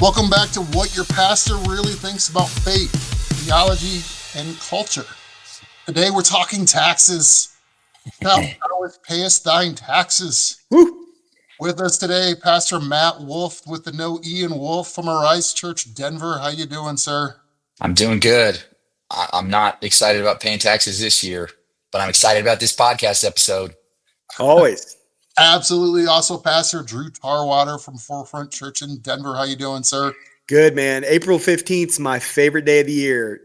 Welcome back to What Your Pastor Really Thinks About Faith, Theology, and Culture. Today we're talking taxes. Thou shalt pay us thine taxes. Woo. With us today, Pastor Matt Wolf with the No Ian Wolf from Arise Church, Denver. How you doing, sir? I'm doing good. I'm not excited about paying taxes this year, but I'm excited about this podcast episode. Always. Absolutely. Also, Pastor Drew Tarwater from Forefront Church in Denver. How you doing, sir? Good, man. April 15th is my favorite day of the year.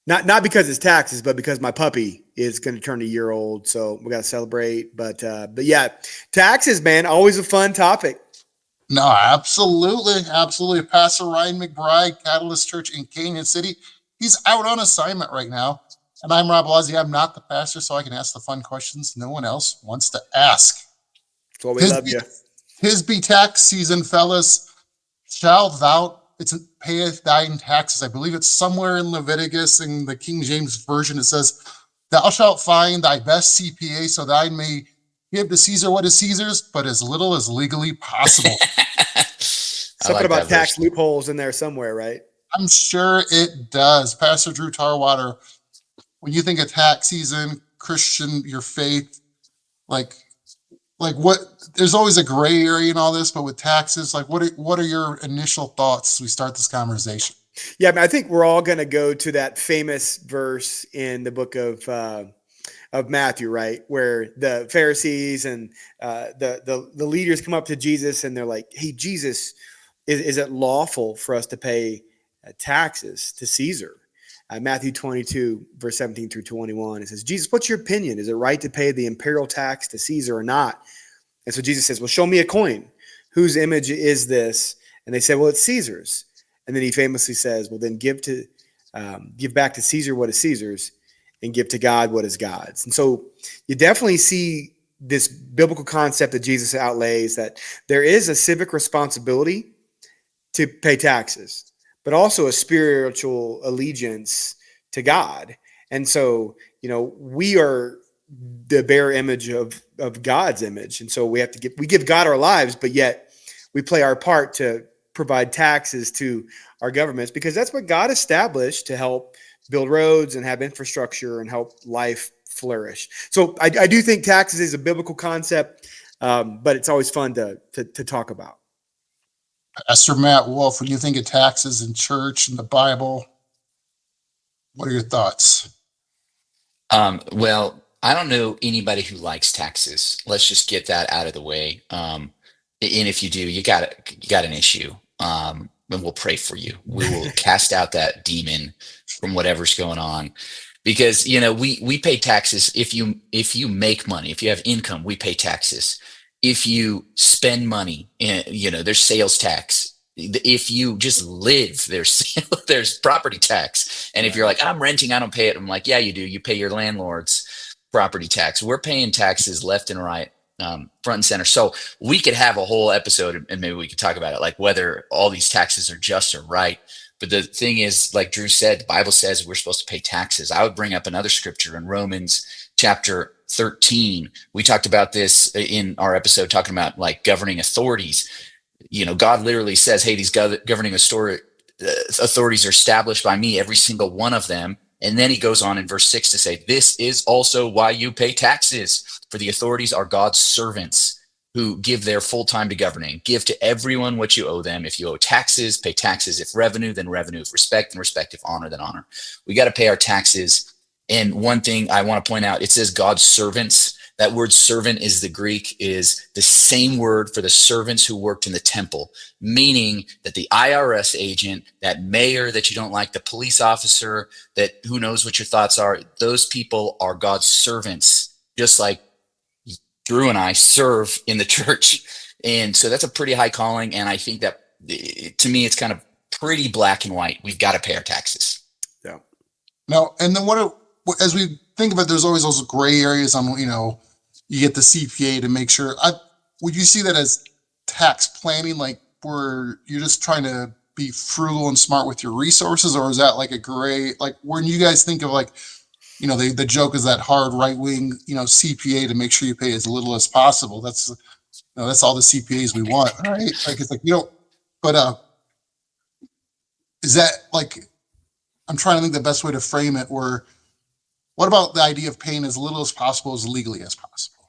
Not because it's taxes, but because my puppy is going to turn a year old. So we got to celebrate. But yeah, taxes, man, always a fun topic. No, absolutely. Absolutely. Pastor Ryan McBride, Catalyst Church in Canyon City. He's out on assignment right now. And I'm Rob Lozzi. I'm not the pastor, so I can ask the fun questions no one else wants to ask. That's why we love you. His be tax season, fellas. Shall thou payeth thine taxes. I believe it's somewhere in Leviticus in the King James Version. It says, thou shalt find thy best CPA so thine may give to Caesar what is Caesar's, but as little as legally possible. Something about tax loopholes in there somewhere, right? I'm sure it does. Pastor Drew Tarwater, when you think of tax season, Christian, your faith, like what, there's always a gray area in all this, but with taxes, like what are your initial thoughts as we start this conversation? Yeah, I think we're all going to go to that famous verse in the book of Matthew, right? Where the Pharisees and the leaders come up to Jesus and they're like, hey, Jesus, is it lawful for us to pay taxes to Caesar? Matthew 22, verse 17 through 21, it says, Jesus, what's your opinion? Is it right to pay the imperial tax to Caesar or not? And so Jesus says, well, show me a coin. Whose image is this? And they say, well, it's Caesar's. And then he famously says, well, then give back to Caesar what is Caesar's and give to God what is God's. And so you definitely see this biblical concept that Jesus outlays, that there is a civic responsibility to pay taxes, but also a spiritual allegiance to God. And so, we are the bare image of God's image. And so we give God our lives, but yet we play our part to provide taxes to our governments, because that's what God established to help build roads and have infrastructure and help life flourish. So I do think taxes is a biblical concept, but it's always fun to talk about. Pastor Matt Wolf, when you think of taxes in church and the Bible, what are your thoughts? Well, I don't know anybody who likes taxes. Let's just get that out of the way. And if you do, you got an issue. And we'll pray for you. We will cast out that demon from whatever's going on, because we pay taxes. If you make money, if you have income, we pay taxes. If you spend money, there's sales tax. If you just live, there's property tax. And if you're like, I'm renting, I don't pay it. I'm like, yeah, you do. You pay your landlord's property tax. We're paying taxes left and right, front and center. So we could have a whole episode and maybe we could talk about it, like whether all these taxes are just or right. But the thing is, like Drew said, the Bible says we're supposed to pay taxes. I would bring up another scripture in Romans chapter 13. We talked about this in our episode talking about like governing authorities. God literally says, hey, these governing authorities are established by me, every single one of them. And then he goes on in verse 6 to say, this is also why you pay taxes, for the authorities are God's servants who give their full time to governing. Give to everyone what you owe them. If you owe taxes, pay taxes. If revenue, then revenue. If respect, then respect. If honor, then honor. We got to pay our taxes. And one thing I want to point out, it says God's servants. That word servant is the Greek, is the same word for the servants who worked in the temple, meaning that the IRS agent, that mayor that you don't like, the police officer that who knows what your thoughts are, those people are God's servants, just like Drew and I serve in the church. And so that's a pretty high calling. And I think that to me, it's kind of pretty black and white. We've got to pay our taxes. Yeah. No. And then as we think of it, there's always those gray areas on, you get the CPA to make sure. Would you see that as tax planning, like where you're just trying to be frugal and smart with your resources, or is that like a gray, like when you guys think of like, the joke is that hard right wing, CPA to make sure you pay as little as possible. That's all the CPAs we want, right? Like it's like but is that like, I'm trying to think the best way to frame it, where what about the idea of paying as little as possible as legally as possible?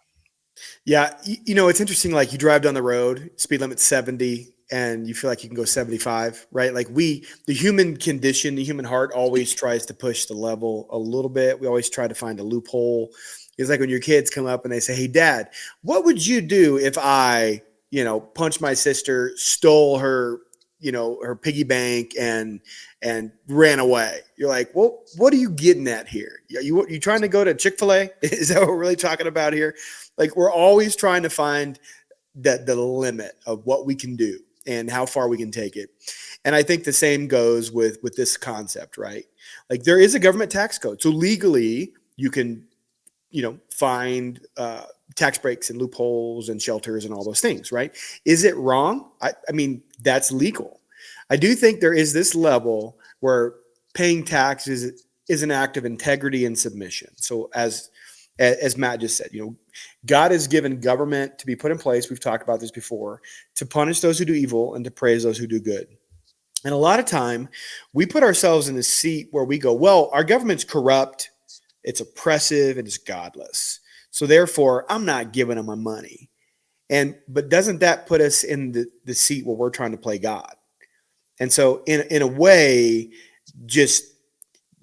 Yeah, it's interesting. Like you drive down the road, speed limit 70, and you feel like you can go 75, right? Like the human condition, the human heart always tries to push the level a little bit. We always try to find a loophole. It's like when your kids come up and they say, "Hey, Dad, what would you do if I, punched my sister, stole her, her piggy bank, and ran away?" You're like, "Well, what are you getting at here? You trying to go to Chick-fil-A? Is that what we're really talking about here?" Like we're always trying to find the limit of what we can do and how far we can take it. And I think the same goes with this concept, right? Like there is a government tax code. So legally you can, find tax breaks and loopholes and shelters and all those things, right? Is it wrong? I mean, that's legal. I do think there is this level where paying taxes is an act of integrity and submission. So as Matt just said, God has given government to be put in place. We've talked about this before, to punish those who do evil and to praise those who do good. And a lot of time we put ourselves in the seat where we go, well, our government's corrupt, it's oppressive, and it's godless. So therefore, I'm not giving them my money. But doesn't that put us in the seat where we're trying to play God? And so in a way, just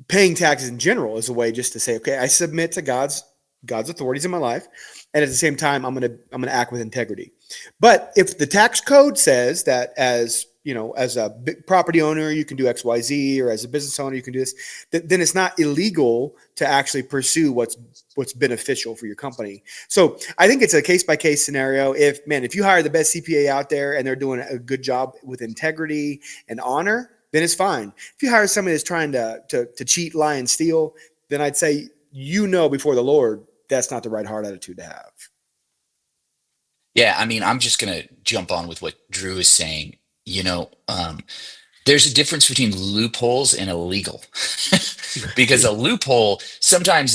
paying taxes in general is a way just to say, okay, I submit to God's authorities in my life, and at the same time, I'm gonna act with integrity. But if the tax code says that as a property owner, you can do X, Y, Z, or as a business owner, you can do this, then it's not illegal to actually pursue what's beneficial for your company. So I think it's a case by case scenario. If you hire the best CPA out there and they're doing a good job with integrity and honor, then it's fine. If you hire somebody that's trying to cheat, lie, and steal, then I'd say, before the Lord, that's not the right heart attitude to have. Yeah, I mean, I'm just gonna jump on with what Drew is saying. There's a difference between loopholes and illegal, because a loophole sometimes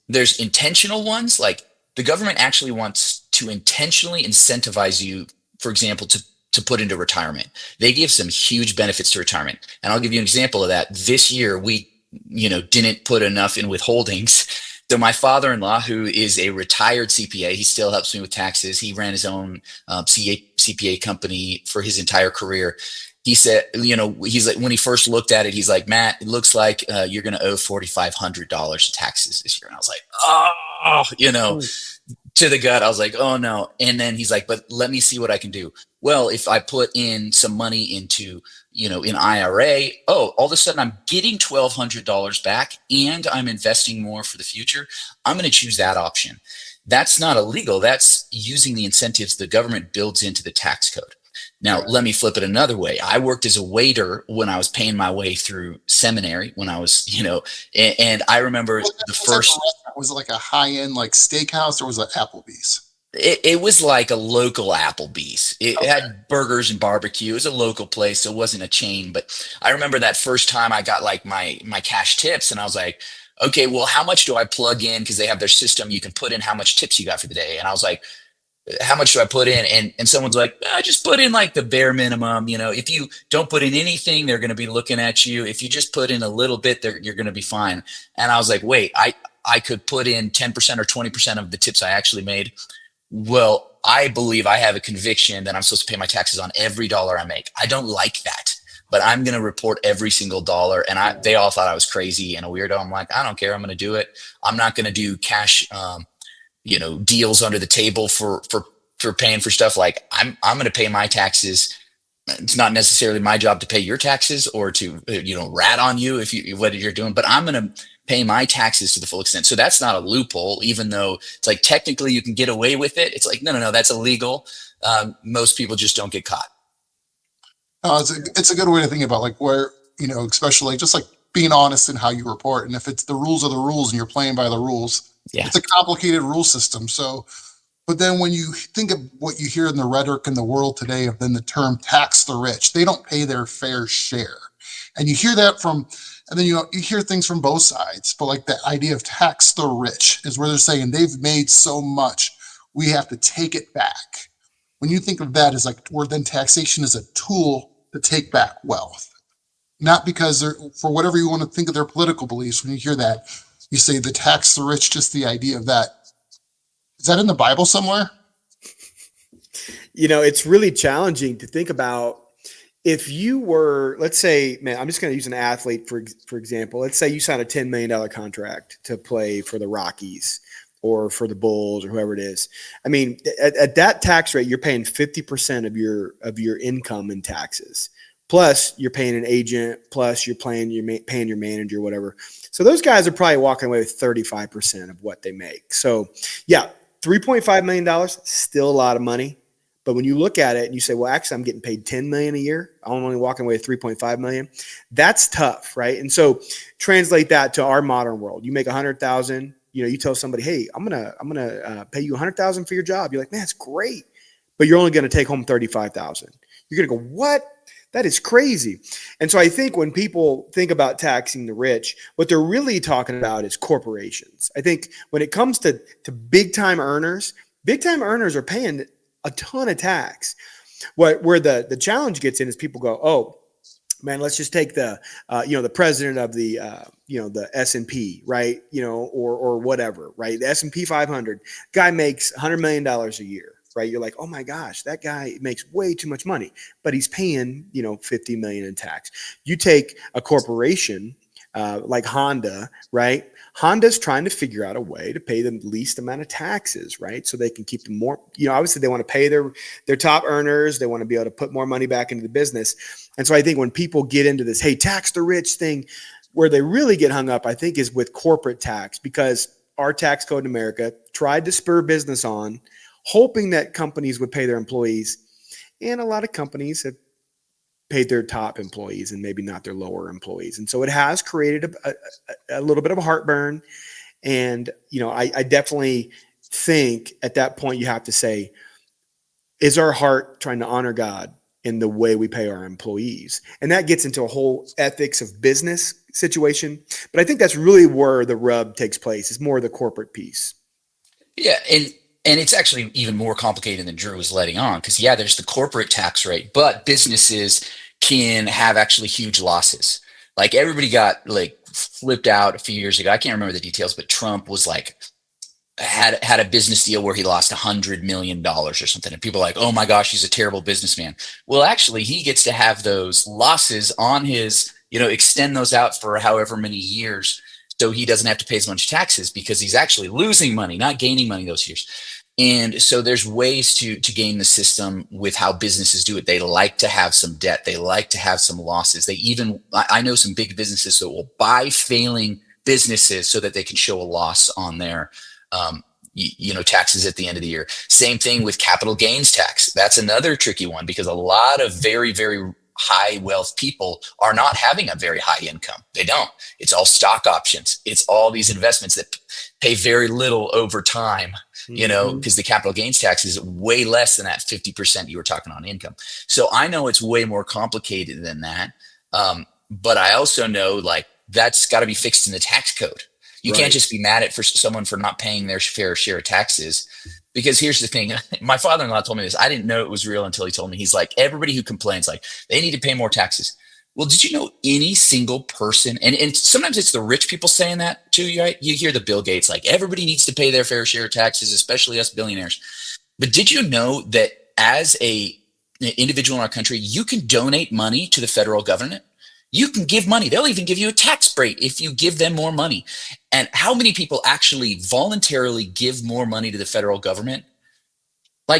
there's intentional ones, like the government actually wants to intentionally incentivize you, for example, to put into retirement. They give some huge benefits to retirement, and I'll give you an example of that. This year, we didn't put enough in withholdings. So my father-in-law, who is a retired CPA, he still helps me with taxes. He ran his own CPA company for his entire career. He said, he's like, when he first looked at it, he's like, "Matt, it looks like you're going to owe $4,500 in taxes this year." And I was like, oh, to the gut. I was like, oh no. And then he's like, "But let me see what I can do." Well, if I put in some money into, an IRA, all of a sudden I'm getting $1,200 back and I'm investing more for the future. I'm going to choose that option. That's not illegal. That's using the incentives the government builds into the tax code. Now, let me flip it another way. I worked as a waiter when I was paying my way through seminary, when I was, and I remember the first. Was it like a high-end like steakhouse, or was it Applebee's? It was like a local Applebee's. It had burgers and barbecue. It was a local place, so it wasn't a chain. But I remember that first time I got like my cash tips, and I was like, okay, well, how much do I plug in? Because they have their system. You can put in how much tips you got for the day. And I was like, how much do I put in? And someone's like, I just put in like the bare minimum. If you don't put in anything, they're going to be looking at you. If you just put in a little bit, you're going to be fine. And I was like, wait, I could put in 10% or 20% of the tips I actually made. Well, I believe I have a conviction that I'm supposed to pay my taxes on every dollar I make. I don't like that, but I'm going to report every single dollar. And they all thought I was crazy and a weirdo. I'm like, I don't care. I'm going to do it. I'm not going to do cash, deals under the table for paying for stuff. Like I'm going to pay my taxes. It's not necessarily my job to pay your taxes or to, rat on you what you're doing, but I'm going to pay my taxes to the full extent. So that's not a loophole, even though it's like technically you can get away with it. It's like, no, that's illegal. Most people just don't get caught. It's a good way to think about like where, especially just like being honest in how you report. And if it's the rules are the rules and you're playing by the rules, it's a complicated rule system. So, but then when you think of what you hear in the rhetoric in the world today of then the term tax the rich, they don't pay their fair share. And you hear that and then you hear things from both sides, but like the idea of tax the rich is where they're saying they've made so much, we have to take it back. When you think of that as like, where then taxation is a tool to take back wealth. not because they're, for whatever you want to think of their political beliefs. When you hear that, you say the tax the rich, just the idea of that. Is that in the Bible somewhere? It's really challenging to think about. If you were, let's say, man, I'm just going to use an athlete for example. Let's say you sign a $10 million contract to play for the Rockies or for the Bulls or whoever it is. I mean, at that tax rate, you're paying 50% of your income in taxes. Plus, you're paying an agent. Plus, you're paying your manager, whatever. So those guys are probably walking away with 35% of what they make. So, yeah, $3.5 million, still a lot of money. But when you look at it and you say, well, actually, I'm getting paid $10 million a year, I'm only walking away with $3.5 million. That's tough, right? And so translate that to our modern world. You make $100,000. You tell somebody, hey, I'm gonna pay you $100,000 for your job. You're like, man, that's great, but you're only going to take home $35,000. You're going to go, what? That is crazy. And so I think when people think about taxing the rich, what they're really talking about is corporations. I think when it comes to big time earners are paying a ton of tax. Where the challenge gets in is people go, oh man, let's just take the president of the the S&P, right? Or whatever, right? The S&P 500 guy makes $100 million a year, right? You're like, oh my gosh, that guy makes way too much money, but he's paying $50 million in tax. You take a corporation like Honda, right? Honda's trying to figure out a way to pay them the least amount of taxes, right? So they can keep them more, obviously they want to pay their top earners. They want to be able to put more money back into the business. And so I think when people get into this, hey, tax the rich thing, where they really get hung up, I think, is with corporate tax, because our tax code in America tried to spur business on, hoping that companies would pay their employees. And a lot of companies have paid their top employees and maybe not their lower employees. And so it has created a little bit of a heartburn. And, I definitely think at that point you have to say, is our heart trying to honor God in the way we pay our employees? And that gets into a whole ethics of business situation. But I think that's really where the rub takes place. It's more the corporate piece. Yeah. And it's actually even more complicated than Drew was letting on, because there's the corporate tax rate, but businesses can have actually huge losses. Like everybody got like flipped out a few years ago. I can't remember the details, but Trump was like, had a business deal where he lost $100 million or something. And people are like, oh my gosh, he's a terrible businessman. Well, actually he gets to have those losses on his, extend those out for however many years. So he doesn't have to pay as much taxes because he's actually losing money, not gaining money those years. And so there's ways to game the system with how businesses do it. They like to have some debt. They like to have some losses. I know some big businesses that will buy failing businesses so that they can show a loss on their, taxes at the end of the year. Same thing with capital gains tax. That's another tricky one, because a lot of very, very high wealth people are not having a very high income. They don't. It's all stock options. It's all these investments that pay very little over time, because the capital gains tax is way less than that 50% you were talking on income. So I know it's way more complicated than that. But I also know that's got to be fixed in the tax code. You can't just be mad at someone for not paying their fair share of taxes. Because here's the thing, my father-in-law told me this. I didn't know it was real until he told me. He's like, everybody who complains, they need to pay more taxes. Well, did you know any single person, and sometimes it's the rich people saying that too, right? You hear the Bill Gates, everybody needs to pay their fair share of taxes, especially us billionaires. But did you know that as an individual in our country, you can donate money to the federal government? You can give money. They'll even give you a tax break if you give them more money. And how many people actually voluntarily give more money to the federal government?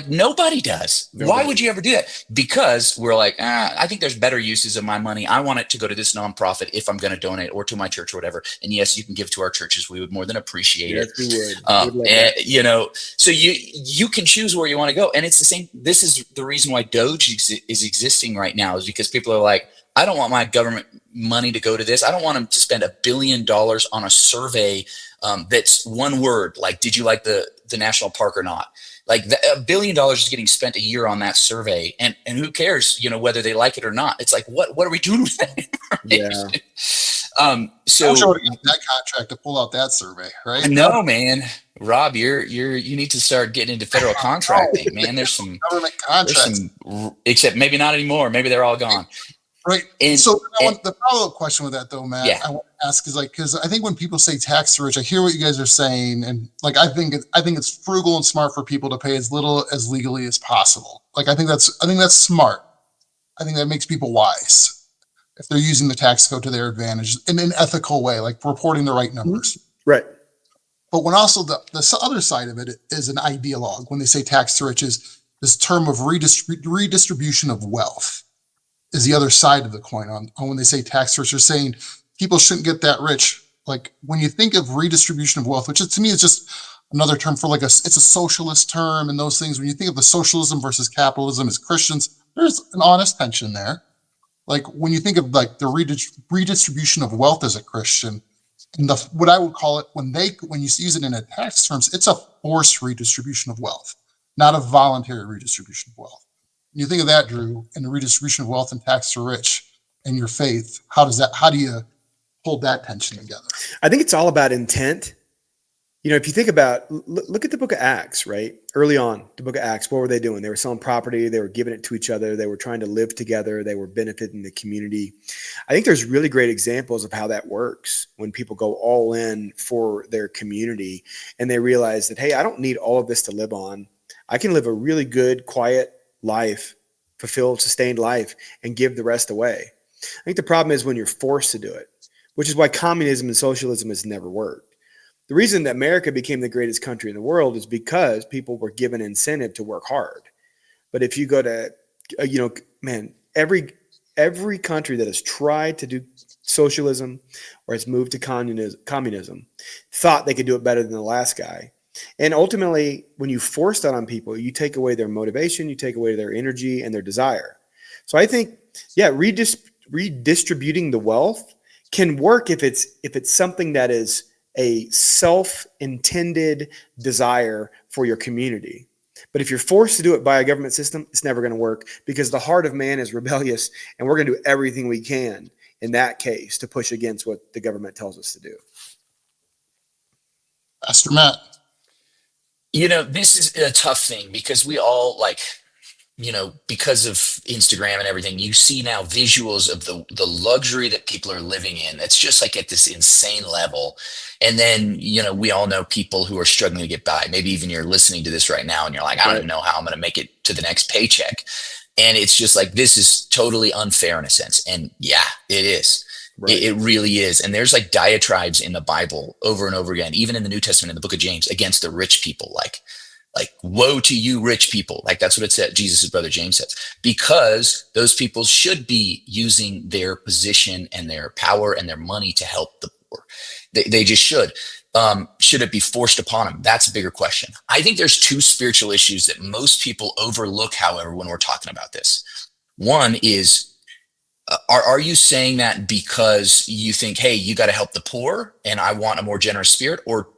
Nobody does. Nobody. Why would you ever do that? Because we're like, I think there's better uses of my money. I want it to go to this nonprofit if I'm going to donate, or to my church or whatever. And yes, you can give to our churches. We would more than appreciate it. We would. So you can choose where you want to go. And it's the same. This is the reason why Doge is existing right now, is because people are like, I don't want my government money to go to this. I don't want them to spend $1 billion on a survey that's one word, did you like the national park or not? $1 billion is getting spent a year on that survey, and who cares, whether they like it or not? It's what are we doing with that information? Yeah. So I'm sure that contract to pull out that survey, right? No, man. Rob, you need to start getting into federal contracting, man. There's some government contracts, except maybe not anymore. Maybe they're all gone. Right. And So I and want the follow-up question with that though, Matt, yeah, I want to ask is like, because I think when people say tax the rich, I hear what you guys are saying, and like I think it's frugal and smart for people to pay as little as legally as possible. Like I think that's smart. I think that makes people wise if they're using the tax code to their advantage in an ethical way, like reporting the right Mhm. numbers. Right. But when also the other side of it is an ideologue. When they say tax the rich, is this term of redistribution of wealth is the other side of the coin. On when they say tax rich, they're saying people shouldn't get that rich. Like when you think of redistribution of wealth, which is, to me is just another term for like it's a socialist term and those things. When you think of the socialism versus capitalism as Christians, there's an honest tension there. Like when you think of like the redistribution of wealth as a Christian, and the what I would call it when you use it in a tax terms, it's a forced redistribution of wealth, not a voluntary redistribution of wealth. When you think of that, Drew, and the redistribution of wealth and tax to rich and your faith, how do you hold that tension together? I think it's all about intent. If you think about, look at the book of Acts, right? Early on, the book of Acts, what were they doing? They were selling property. They were giving it to each other. They were trying to live together. They were benefiting the community. I think there's really great examples of how that works when people go all in for their community and they realize that, hey, I don't need all of this to live on. I can live a really good, quiet life, fulfilled, sustained life, and give the rest away. I think the problem is when you're forced to do it, which is why communism and socialism has never worked. The reason that America became the greatest country in the world is because people were given incentive to work hard. But if you go to, man, every country that has tried to do socialism or has moved to communism thought they could do it better than the last guy. And ultimately, when you force that on people, you take away their motivation, you take away their energy and their desire. So I think, yeah, redistributing the wealth can work if it's something that is a self-intended desire for your community. But if you're forced to do it by a government system, it's never going to work because the heart of man is rebellious, and we're going to do everything we can in that case to push against what the government tells us to do. Pastor Matt. This is a tough thing because we all because of Instagram and everything, you see now visuals of the luxury that people are living in. That's just like at this insane level. And then, we all know people who are struggling to get by. Maybe even you're listening to this right now and you're like, I don't even know how I'm going to make it to the next paycheck. And it's just like, this is totally unfair in a sense. And yeah, it is. Right. It really is. And there's like diatribes in the Bible over and over again, even in the New Testament, in the book of James, against the rich people. Like woe to you rich people. Like that's what it said, Jesus' brother James says, because those people should be using their position and their power and their money to help the poor. They just should. Should it be forced upon them? That's a bigger question. I think there's two spiritual issues that most people overlook, however, when we're talking about this. One is, are you saying that because you think, hey, you got to help the poor and I want a more generous spirit, or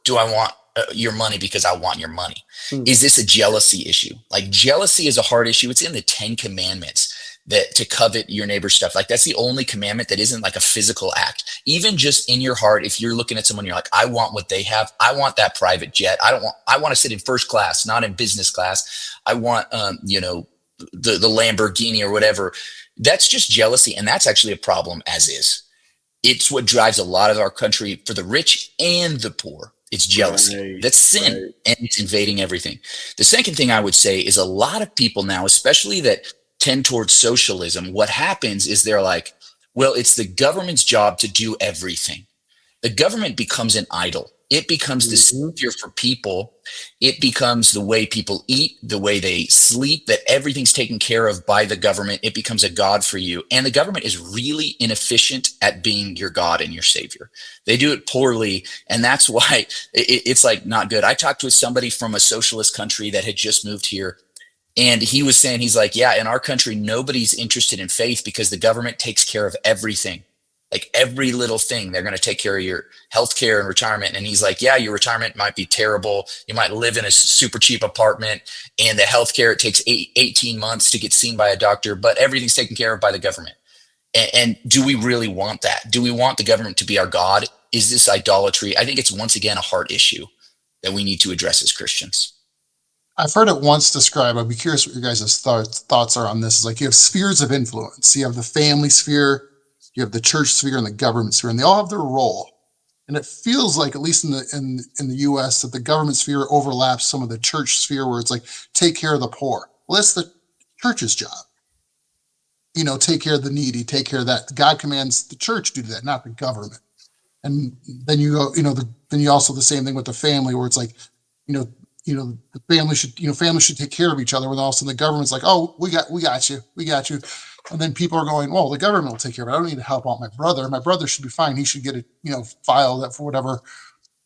do I want your money because I want your money? Is this a jealousy issue? Like jealousy is a hard issue. It's in the 10 commandments that to covet your neighbor's stuff. Like that's the only commandment that isn't like a physical act. Even just in your heart, if you're looking at someone, you're like, I want what they have. I want that private jet. I want to sit in first class, not in business class. I want, the Lamborghini or whatever. That's just jealousy. And that's actually a problem as is. It's what drives a lot of our country for the rich and the poor. It's jealousy. Right, that's sin, right. And it's invading everything. The second thing I would say is a lot of people now, especially that tend towards socialism, what happens is they're like, well, it's the government's job to do everything. The government becomes an idol. It becomes the savior for people. It becomes the way people eat, the way they sleep, that everything's taken care of by the government. It becomes a god for you. And the government is really inefficient at being your god and your savior. They do it poorly. And that's why it's like not good. I talked with somebody from a socialist country that had just moved here. And he was saying, he's like, yeah, in our country, nobody's interested in faith because the government takes care of everything. Like every little thing, they're going to take care of your healthcare and retirement. And he's like, yeah, your retirement might be terrible. You might live in a super cheap apartment, and the healthcare, it takes 18 months to get seen by a doctor, but everything's taken care of by the government. And do we really want that? Do we want the government to be our God? Is this idolatry? I think it's once again a heart issue that we need to address as Christians. I've heard it once described. I'd be curious what your guys' thoughts are on this. Is like you have spheres of influence. You have the family sphere, you have the church sphere, and the government sphere, and they all have their role. And it feels like, at least in the U.S., that the government sphere overlaps some of the church sphere, where it's like take care of the poor. Well, that's the church's job. Take care of the needy, take care of that. God commands the church to do that, not the government. And then you go, then you also the same thing with the family, where it's like, you know, the families should take care of each other. When all of a sudden the government's like, oh, we got you, and then people are going, well, the government will take care of it. I don't need to help out my brother. My brother should be fine. He should get a file that for whatever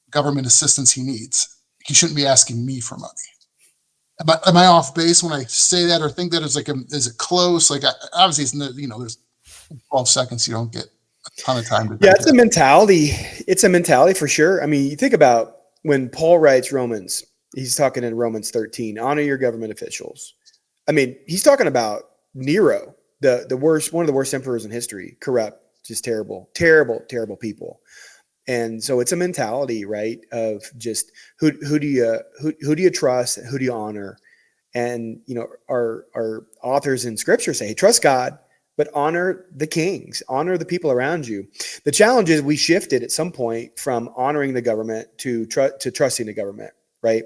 government assistance he needs. He shouldn't be asking me for money. Am I off base when I say that or think that it's like, is it close? Like, obviously, it's there's 12 seconds. You don't get a ton of time to. Yeah, it's a mentality. It's a mentality for sure. I mean, you think about when Paul writes Romans, he's talking in Romans 13, honor your government officials. I mean, he's talking about Nero, the worst, one of the worst emperors in history, corrupt, just terrible, terrible, terrible people. And so it's a mentality, right, of just who do you trust, who do you honor? And our authors in Scripture say, hey, trust God, but honor the kings, honor the people around you. The challenge is we shifted at some point from honoring the government to trusting the government, right?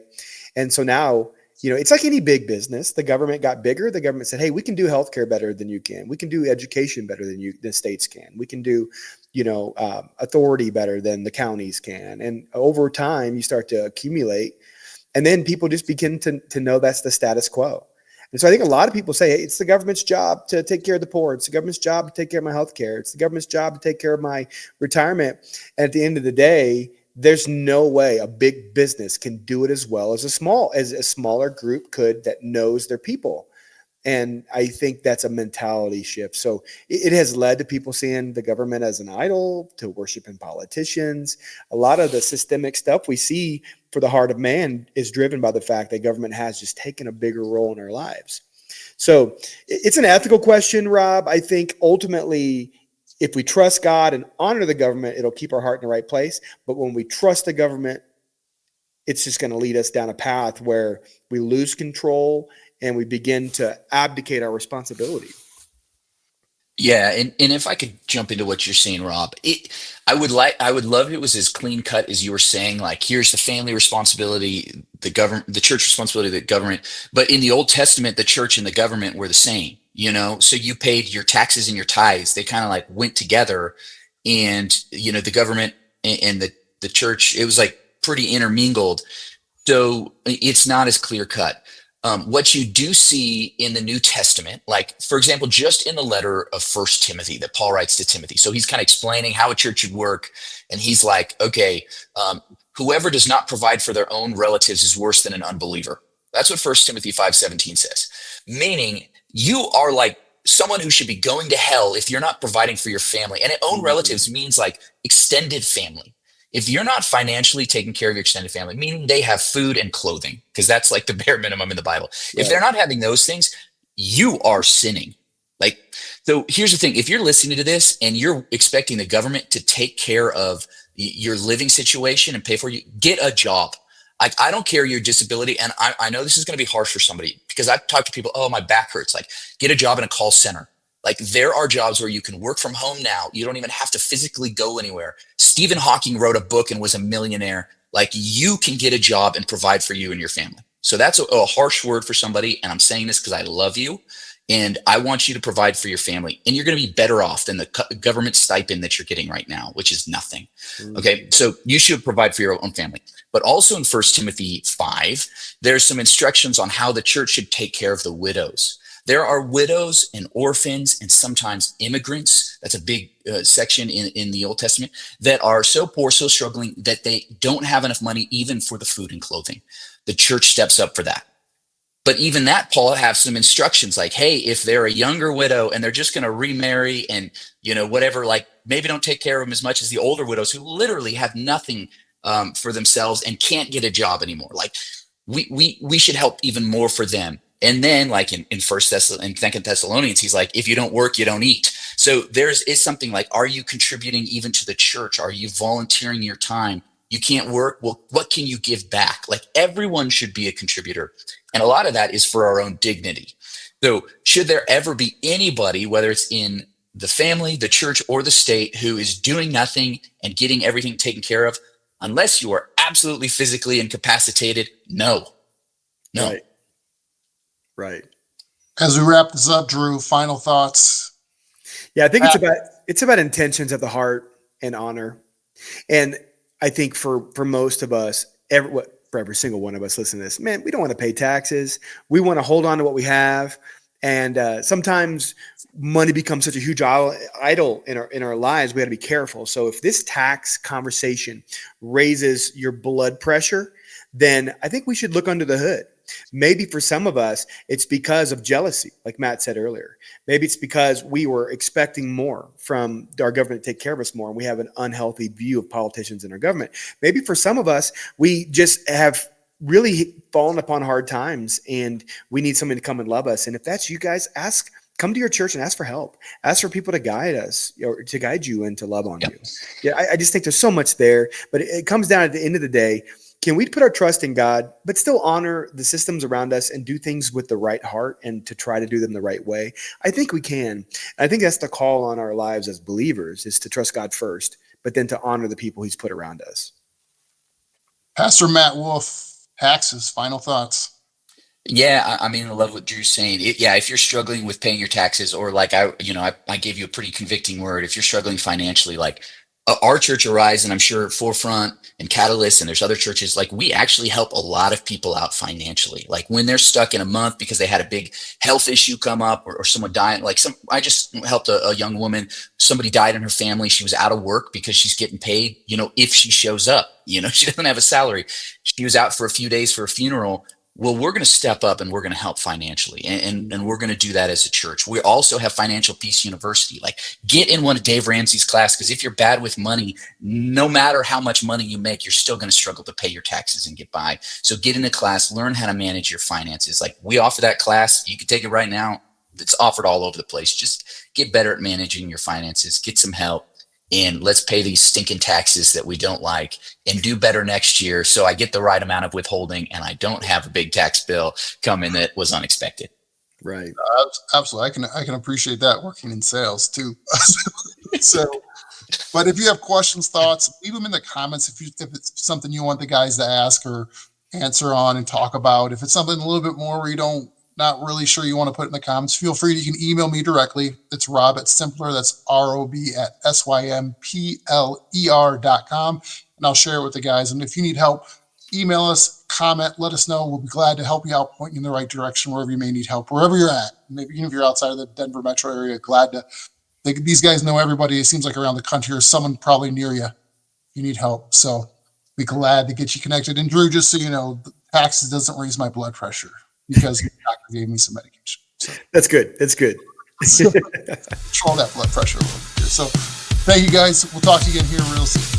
And so now, it's like any big business. The government got bigger. The government said, hey, we can do healthcare better than you can. We can do education better than the states can. We can do, authority better than the counties can. And over time, you start to accumulate. And then people just begin to know that's the status quo. And so I think a lot of people say, hey, it's the government's job to take care of the poor. It's the government's job to take care of my healthcare. It's the government's job to take care of my retirement. And at the end of the day, there's no way a big business can do it as well as a smaller group could that knows their people. And I think that's a mentality shift. So it has led to people seeing the government as an idol, to worshiping politicians. A lot of the systemic stuff we see for the heart of man is driven by the fact that government has just taken a bigger role in our lives. So it's an ethical question, Rob. I think ultimately, if we trust God and honor the government, it'll keep our heart in the right place. But when we trust the government, it's just going to lead us down a path where we lose control and we begin to abdicate our responsibility. Yeah, and if I could jump into what you're saying, Rob, I would love if it was as clean cut as you were saying. Like, here's the family responsibility, the church responsibility, the government. But in the Old Testament, the church and the government were the same. So you paid your taxes and your tithes. They kind of like went together, and the government and the church, it was like pretty intermingled. So it's not as clear cut. What you do see in the New Testament, like, for example, just in the letter of First Timothy that Paul writes to Timothy. So he's kind of explaining how a church should work. And he's like, okay, whoever does not provide for their own relatives is worse than an unbeliever. That's what First Timothy 5:17 says. Meaning you are like someone who should be going to hell if you're not providing for your family. And own relatives means like extended family. If you're not financially taking care of your extended family, meaning they have food and clothing, because that's like the bare minimum in the Bible. Right. If they're not having those things, you are sinning. Like, so here's the thing. If you're listening to this and you're expecting the government to take care of your living situation and pay for you, get a job. I don't care your disability. And I know this is going to be harsh for somebody because I've talked to people, oh, my back hurts. Like, get a job in a call center. Like, there are jobs where you can work from home now. You don't even have to physically go anywhere. Stephen Hawking wrote a book and was a millionaire. Like, you can get a job and provide for you and your family. So that's a harsh word for somebody. And I'm saying this because I love you. And I want you to provide for your family. And you're going to be better off than the government stipend that you're getting right now, which is nothing. Okay. So you should provide for your own family. But also in 1 Timothy 5, there's some instructions on how the church should take care of the widows. There are widows and orphans and sometimes immigrants. That's a big section in the Old Testament that are so poor, so struggling that they don't have enough money even for the food and clothing. The church steps up for that. But even that, Paul has some instructions like, hey, if they're a younger widow and they're just going to remarry and, whatever, like maybe don't take care of them as much as the older widows who literally have nothing for themselves and can't get a job anymore. Like we should help even more for them. And then like in Second Thessalonians, he's like, if you don't work, you don't eat. So is something like, are you contributing even to the church? Are you volunteering your time You can't work. Well, what can you give back? Like everyone should be a contributor. And a lot of that is for our own dignity. So should there ever be anybody, whether it's in the family, the church, or the state, who is doing nothing and getting everything taken care of, unless you are absolutely physically incapacitated, no. Right. Right. As we wrap this up, Drew, final thoughts. Yeah, I think it's about intentions of the heart and honor. And I think for most of us, for every single one of us listening to this, man, we don't want to pay taxes. We want to hold on to what we have. And sometimes money becomes such a huge idol in our lives. We got to be careful. So if this tax conversation raises your blood pressure, then I think we should look under the hood. Maybe for some of us, it's because of jealousy, like Matt said earlier. Maybe it's because we were expecting more from our government to take care of us more, and we have an unhealthy view of politicians and our government. Maybe for some of us, we just have really fallen upon hard times, and we need somebody to come and love us. And if that's you guys, come to your church and ask for help. Ask for people to guide us or to guide you and to love on you. Yeah, I just think there's so much there, but it comes down at the end of the day. Can we put our trust in God, but still honor the systems around us and do things with the right heart and to try to do them the right way? I think we can. I think that's the call on our lives as believers, is to trust God first, but then to honor the people he's put around us. Pastor Matt Wolf, taxes, final thoughts. Yeah, I mean, I love what Drew's saying. If you're struggling with paying your taxes, or like I gave you a pretty convicting word. If you're struggling financially, like our church Arise, and I'm sure Forefront and Catalyst, and there's other churches, like we actually help a lot of people out financially. Like when they're stuck in a month because they had a big health issue come up, or someone died. I just helped a young woman. Somebody died in her family. She was out of work because she's getting paid, if she shows up. She doesn't have a salary. She was out for a few days for a funeral. Well, we're going to step up and we're going to help financially. And we're going to do that as a church. We also have Financial Peace University. Like, get in one of Dave Ramsey's class, because if you're bad with money, no matter how much money you make, you're still going to struggle to pay your taxes and get by. So get in the class, learn how to manage your finances. Like, we offer that class. You can take it right now. It's offered all over the place. Just get better at managing your finances, get some help. And let's pay these stinking taxes that we don't like, and do better next year, so I get the right amount of withholding and I don't have a big tax bill come in that was unexpected. Right. Absolutely. I can appreciate that, working in sales too. So, but if you have questions, thoughts, leave them in the comments. If it's something you want the guys to ask or answer on and talk about, if it's something a little bit more where not really sure you want to put in the comments, feel free. You can email me directly. It's Rob at Simpler. That's ROB@SYMPLER.com. And I'll share it with the guys. And if you need help, email us, comment, let us know. We'll be glad to help you out, point you in the right direction wherever you may need help, wherever you're at. Maybe even if you're outside of the Denver metro area, these guys know everybody. It seems like around the country, or someone probably near you. You need help. So be glad to get you connected. And Drew, just so you know, the taxes doesn't raise my blood pressure, because the doctor gave me some medication. So That's good. control that blood pressure a little bit here. So thank you guys. We'll talk to you again here real soon.